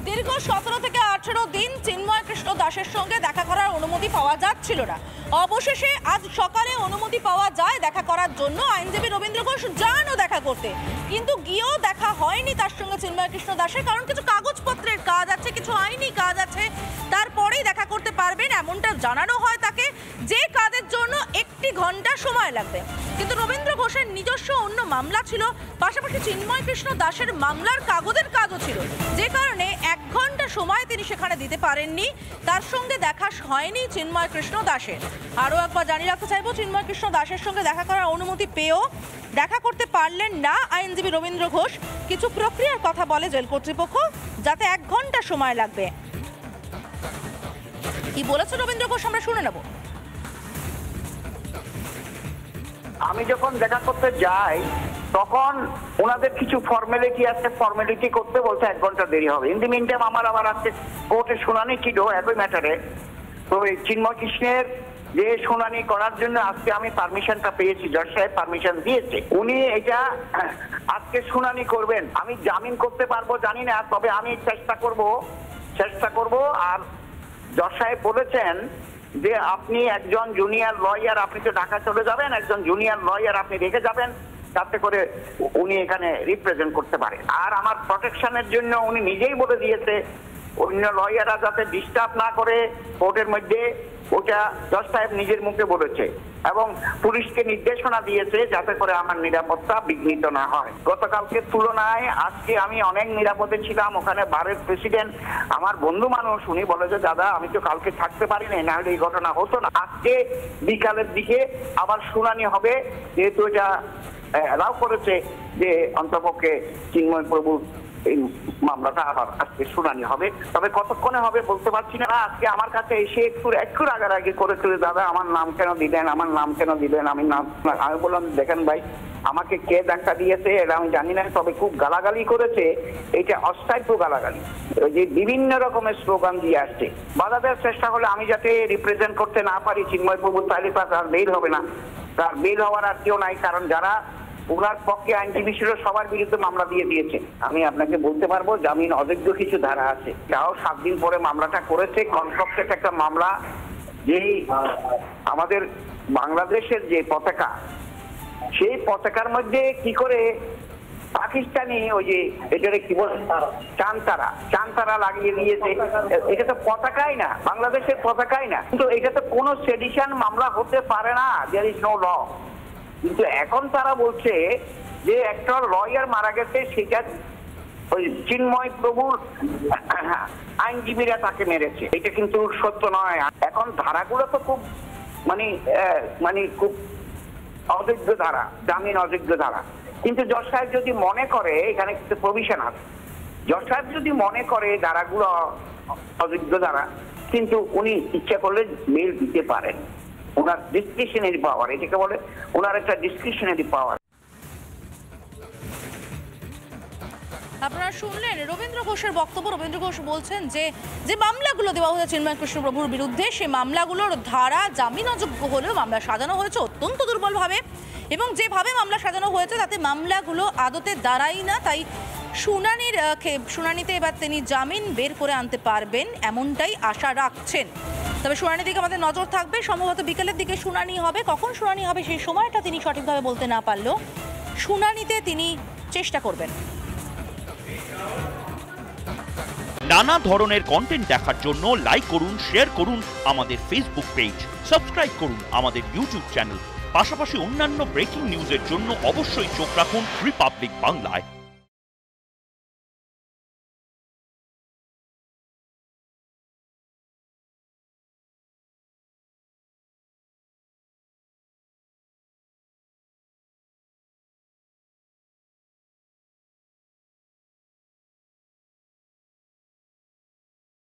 দীর্ঘ 17 থেকে 18 দিন চিন্ময় কৃষ্ণ দাসের সঙ্গে দেখা করার অনুমতি পাওয়া যাচ্ছিল না। অবশেষে আজ সকালে অনুমতি পাওয়া যায় দেখা করার জন্য। আইনজীবী রবীন্দ্র ঘোষ যানও দেখা করতে, কিন্তু গিয়েও দেখা হয়নি তার সঙ্গে চিন্ময় কৃষ্ণ দাসের, কারণ কিছু কাগজপত্রের কাজ আছে, কিছু আইনি কাজ আছে, তারপরেই দেখা করতে পারবেন এমনটা জানানো হয় তাকে, যে কাজের জন্য 1 ঘন্টা সময় লাগবে। কিন্তু রবীন্দ্র ঘোষের নিজস্ব অন্য মামলা ছিল, পাশাপাশি চিন্ময় কৃষ্ণ দাসের মামলার কাগজের কাজও ছিল, যে কারণে 1 ঘন্টা সময় তিনি সেখানে দিতে পারেননি। তার সঙ্গে দেখা হয়নি চিন্ময় কৃষ্ণ দাসের। আরও একবার জানিয়ে রাখতে চাইবো, চিন্ময় কৃষ্ণ দাসের সঙ্গে দেখা করার অনুমতি পেয়েও দেখা করতে পারলেন না আইনজীবী রবীন্দ্র ঘোষ। কিছু প্রক্রিয়ার কথা বলে জেল কর্তৃপক্ষ, যাতে 1 ঘন্টা সময় লাগবে। কি বলেছে রবীন্দ্র ঘোষ আমরা শুনে নেব। আমি যখন দেখা করতে যাই তখন ওনাদের কিছু ফর্মালিটি আছে, ফর্মালিটি করতে বলতে 1 ঘন্টা দেরি হবে। ইন দি মিন টাইম আমার আবার আজকে কোর্টে শুনানি ছিল একই ম্যাটারে। তো এই চিন্ময় কৃষ্ণের যে শুনানি করার জন্য আজকে আমি পারমিশনটা পেয়েছি, জজ সাহেব পারমিশন দিয়েছে, উনি এটা আজকে শুনানি করবেন। আমি জামিন করতে পারবো জানি না, তবে আমি চেষ্টা করব। আর জজ সাহেব বলেছেন যে আপনি একজন জুনিয়র লয়ার, আপনি তো ঢাকা চলে যাবেন, একজন জুনিয়র লয়ার আপনি রেখে যাবেন, যাতে করে উনি এখানে রিপ্রেজেন্ট করতে পারে। আর আমার প্রটেকশনের জন্য উনি নিজেই বলে দিয়েছে অন্য লয়াররা যাতে ডিস্টার্ব না করে কোর্টের মধ্যে, ওটা জজ সাহেব নিজের মুখে বলেছে, এবং পুলিশকে নির্দেশনা দিয়েছে যাতে করে আমার নিরাপত্তা বিঘ্নিত না হয়। গতকালকের তুলনায় আজকে আমি অনেক নিরাপদে ছিলাম। ওখানে বারের প্রেসিডেন্ট আমার বন্ধু মানুষ, উনি বলে যে দাদা আমি তো কালকে থাকতে পারিনি, না হলে এই ঘটনা হতো না। আজকে বিকালের দিকে আবার শুনানি হবে, যেহেতু এটা অ্যালাউ করেছে যে অন্তপক্ষে চিন্ময় প্রভুর এই মামলাটা আবার আজকে শুনানি হবে। তবে কতক্ষণে হবে বলতে পারছি না। আজকে আমার কাছে এসে একটু আগে করেছিল, দাদা আমার নাম কেন দিলেন, আমি বললাম দেখেন ভাই, আমাকে কে ধাক্কা দিয়েছে এটা আমি জানি না, তবে খুব গালাগালি করেছে, এটা অস্থায়ী গালাগালি, ওই যে বিভিন্ন রকমের স্লোগান দিয়ে আসছে। বাধা দেওয়ার চেষ্টা হলে আমি যাতে রিপ্রেজেন্ট করতে না পারি চিন্ময় প্রভু, তাহলে তার বেল হবে না। তার বেল হওয়ার আর কেউ নাই, কারণ যারা ওনার পক্ষে আইনজীবী ছিল সবার বিরুদ্ধে মামলা দিয়ে দিয়েছে। আমি আপনাকে বলতে পারবো জামিন অযোগ্য কিছু ধারা আছে, তাও 7 দিন পরে মামলাটা করেছে। কনস্ট্রাক্টেড একটা মামলা, যেই আমাদের বাংলাদেশের যে পতাকা, সেই পতাকার মধ্যে কি করে পাকিস্তানি ওই যে এটারে কি বলে চানতারা লাগিয়ে দিয়েছে। এটা তো পতাকাই না, বাংলাদেশের পতাকাই না, কিন্তু এটা তো কোনো সেডিশন মামলা হতে পারে না, দেয়ার ইজ নো ল। কিন্তু এখন তারা বলছে যে একটা লয়ার মারা গেছে, সেটা ওই চিন্ময় প্রভুর আইনজীবীরা তাকে মেরেছে। এটা কিন্তু সত্য নয়। এখন ধারাগুলো তো খুব খুব অযোগ্য ধারা, জামিন অযোগ্য ধারা। কিন্তু জজ সাহেব যদি মনে করে, এখানে কিন্তু প্রভিশন আছে, জজ সাহেব যদি মনে করে ধারাগুলো অযোগ্য ধারা, কিন্তু উনি ইচ্ছা করলে মেল দিতে পারেন। ওনার ডিসক্রিশনারি পাওয়ার, এটাকে বলে ওনার একটা ডিসক্রিশনারি পাওয়ার। আপনারা শুনলেন রবীন্দ্র ঘোষের বক্তব্য। রবীন্দ্র ঘোষ বলছেন যে মামলাগুলো দেওয়া হয়েছে চিন্ময় কৃষ্ণ প্রভুর বিরুদ্ধে, সেই মামলাগুলোর ধারা জামিন অযোগ্য হলেও মামলা সাজানো হয়েছে অত্যন্ত দুর্বলভাবে, এবং যেভাবে মামলা সাজানো হয়েছে তাতে মামলাগুলো আদতে দাঁড়ায় না। তাই শুনানিতে এবার তিনি জামিন বের করে আনতে পারবেন এমনটাই আশা রাখছেন। তবে শুনানির দিকে আমাদের নজর থাকবে। সম্ভবত বিকেলের দিকে শুনানি হবে, কখন শুনানি হবে সেই সময়টা তিনি সঠিকভাবে বলতে না পারলেও শুনানিতে তিনি চেষ্টা করবেন। নানা ধরনের কন্টেন্ট দেখার জন্য লাইক করুন, শেয়ার করুন আমাদের ফেসবুক পেজ, সাবস্ক্রাইব করুন আমাদের ইউটিউব চ্যানেল। পাশাপাশি অন্যান্য ব্রেকিং নিউজের জন্য অবশ্যই চোখ রাখুন রিপাবলিক বাংলায়।